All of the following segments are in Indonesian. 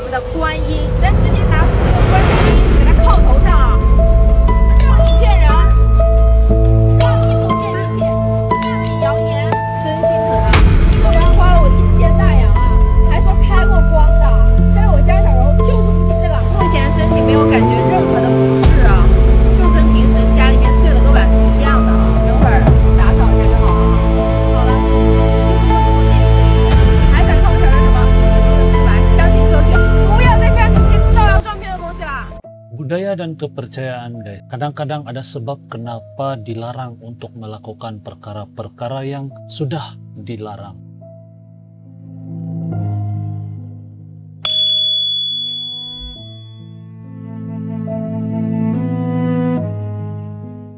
们的观音，咱直接拿出这个棺材钉给它靠头上啊！骗人，让你封建迷信，让你谣言，真心狠啊！这玩意花了我1000大洋啊，还说开过光的，但是我江小柔就是不信这个，目前身体没有感觉任何的不适啊，就跟平时家里面睡了个碗是一样的啊，等会儿打扫一下就好了。好了，又是我封建迷信，还想看我小人什么？出来，相信科学，不要再相信这些招摇撞骗的东西啦！ Budaya dan kepercayaan guys, kadang-kadang ada sebab kenapa dilarang untuk melakukan perkara-perkara yang sudah dilarang.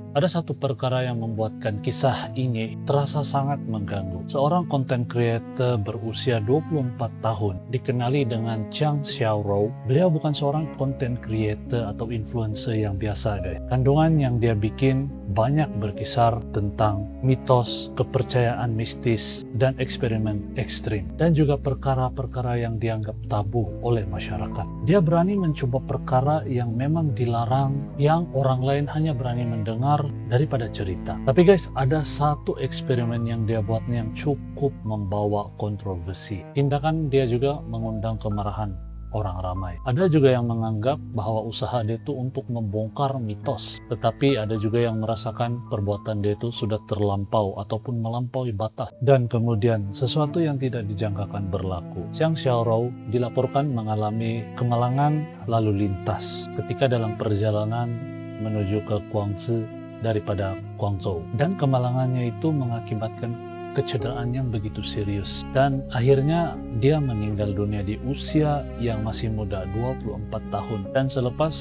Ada satu perkara yang membuatkan kisah ini terasa sangat mengganggu. Seorang content creator berusia 24 tahun dikenali dengan Zhang Xiaorou. Beliau bukan seorang content creator atau influencer yang biasa guys. Kandungan yang dia bikin banyak berkisar tentang mitos, kepercayaan mistis, dan eksperimen ekstrim. Dan juga perkara-perkara yang dianggap tabu oleh masyarakat. Dia berani mencoba perkara yang memang dilarang, yang orang lain hanya berani mendengar daripada cerita. Tapi guys, ada satu eksperimen yang dia buat yang cukup membawa kontroversi. Tindakan dia juga mengundang kemarahan orang ramai. Ada juga yang menganggap bahwa usaha dia itu untuk membongkar mitos. Tetapi ada juga yang merasakan perbuatan dia itu sudah terlampau ataupun melampaui batas. Dan kemudian sesuatu yang tidak dijangkakan berlaku. Zhang Xiaorou dilaporkan mengalami kemalangan lalu lintas ketika dalam perjalanan menuju ke Guangzhou daripada Guangzhou. Dan kemalangannya itu mengakibatkan kecederaan yang begitu serius. Dan akhirnya dia meninggal dunia di usia yang masih muda, 24 tahun. Dan selepas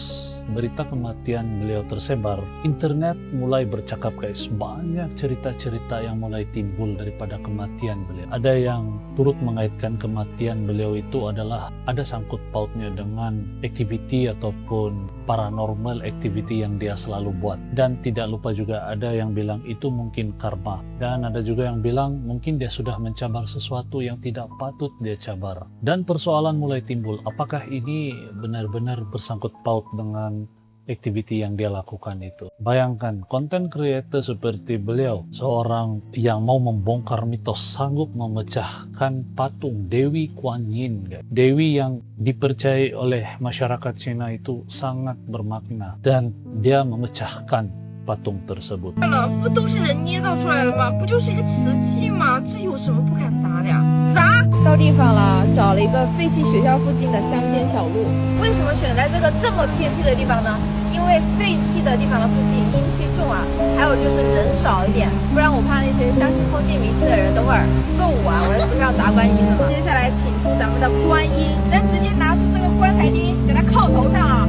berita kematian beliau tersebar, internet mulai bercakap guys. Banyak cerita-cerita yang mulai timbul daripada kematian beliau. Ada yang turut mengaitkan kematian beliau itu adalah ada sangkut pautnya dengan activity ataupun paranormal activity yang dia selalu buat. Dan tidak lupa juga ada yang bilang itu mungkin karma. Dan ada juga yang bilang mungkin dia sudah mencabar sesuatu yang tidak patut dia cabar. Dan persoalan mulai timbul, apakah ini benar-benar bersangkut paut dengan activity yang dia lakukan itu. Bayangkan, content creator seperti beliau, seorang yang mau membongkar mitos, sanggup memecahkan patung Dewi Kuan Yin. Dewi yang dipercayai oleh masyarakat Cina itu sangat bermakna. Dan dia memecahkan patung tersebut. 不都是人捏造出来的吗？不就是一个瓷器吗？这有什么不敢砸的呀？砸！到地方了，找了一个废弃学校附近的乡间小路。为什么选在这个这么偏僻的地方呢？因为废弃的地方的附近阴气重啊，还有就是人少一点，不然我怕那些相信封建迷信的人等会儿揍我啊！我不是要砸观音的吗？接下来请出咱们的观音，咱直接拿出这个棺材钉给它靠头上啊！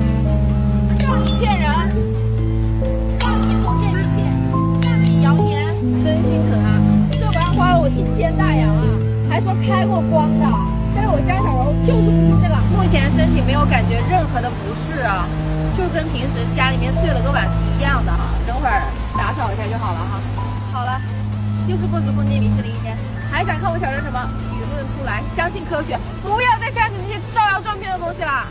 骗人！ 谣言真心狠啊！这玩意花了我1000大洋啊，还说开过光的，但是我江小柔就是不信这个，目前身体没有感觉任何的不适啊，就跟平时家里面睡了个碗是一样的哈，等会儿打扫一下就好了哈。好了，又是不足封建迷信的一天，还想看我小人什么？舆论出来，相信科学，不要再相信这些招摇撞骗的东西啦！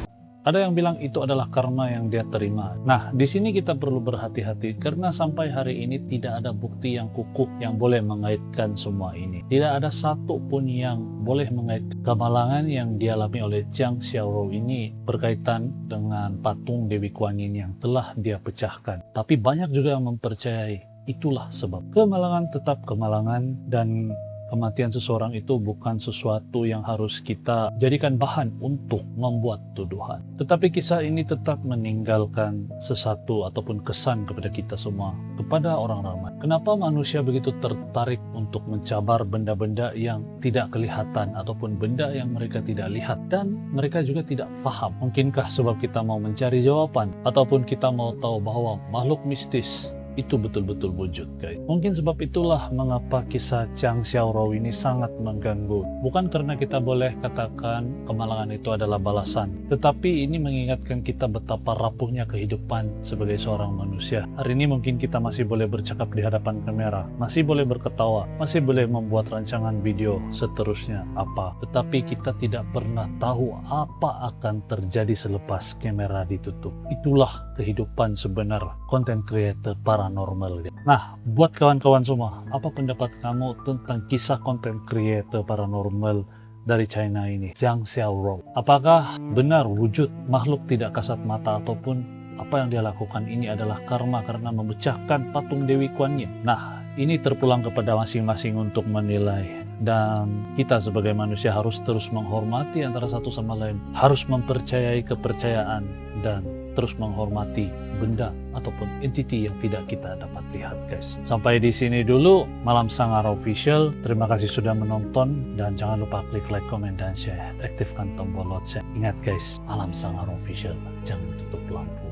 Ada yang bilang itu adalah karma yang dia terima. Nah, di sini kita perlu berhati-hati karena sampai hari ini tidak ada bukti yang kukuh yang boleh mengaitkan semua ini. Tidak ada satu pun yang boleh mengaitkan kemalangan yang dialami oleh Zhang Xiaorou ini berkaitan dengan patung Dewi Kuan Yin yang telah dia pecahkan. Tapi banyak juga yang mempercayai itulah sebab. Kemalangan tetap kemalangan dan kematian seseorang itu bukan sesuatu yang harus kita jadikan bahan untuk membuat tuduhan. Tetapi kisah ini tetap meninggalkan sesuatu ataupun kesan kepada kita semua, kepada orang ramai. Kenapa manusia begitu tertarik untuk mencabar benda-benda yang tidak kelihatan ataupun benda yang mereka tidak lihat dan mereka juga tidak faham? Mungkinkah sebab kita mau mencari jawaban ataupun kita mau tahu bahwa makhluk mistis itu betul-betul wujud, guys. Mungkin sebab itulah mengapa kisah Zhang Xiaorou ini sangat mengganggu. Bukan karena kita boleh katakan kemalangan itu adalah balasan, tetapi ini mengingatkan kita betapa rapuhnya kehidupan sebagai seorang manusia. Hari ini mungkin kita masih boleh bercakap di hadapan kamera, masih boleh berketawa, masih boleh membuat rancangan video seterusnya apa, tetapi kita tidak pernah tahu apa akan terjadi selepas kamera ditutup. Itulah kehidupan sebenar content creator paranormal. Nah, buat kawan-kawan semua, apa pendapat kamu tentang kisah content creator paranormal dari China ini, Zhang Xiaorou? Apakah benar wujud makhluk tidak kasat mata, ataupun apa yang dia lakukan ini adalah karma karena memecahkan patung Dewi Kuan Yin? Nah, ini terpulang kepada masing-masing untuk menilai. Dan kita sebagai manusia harus terus menghormati antara satu sama lain, harus mempercayai kepercayaan, dan terus menghormati benda ataupun entiti yang tidak kita dapat lihat, guys. Sampai di sini dulu Malam Sangar Official. Terima kasih sudah menonton, dan jangan lupa klik like, comment, dan share. Aktifkan tombol lonceng. Ingat guys, Malam Sangar Official, jangan tutup lampu.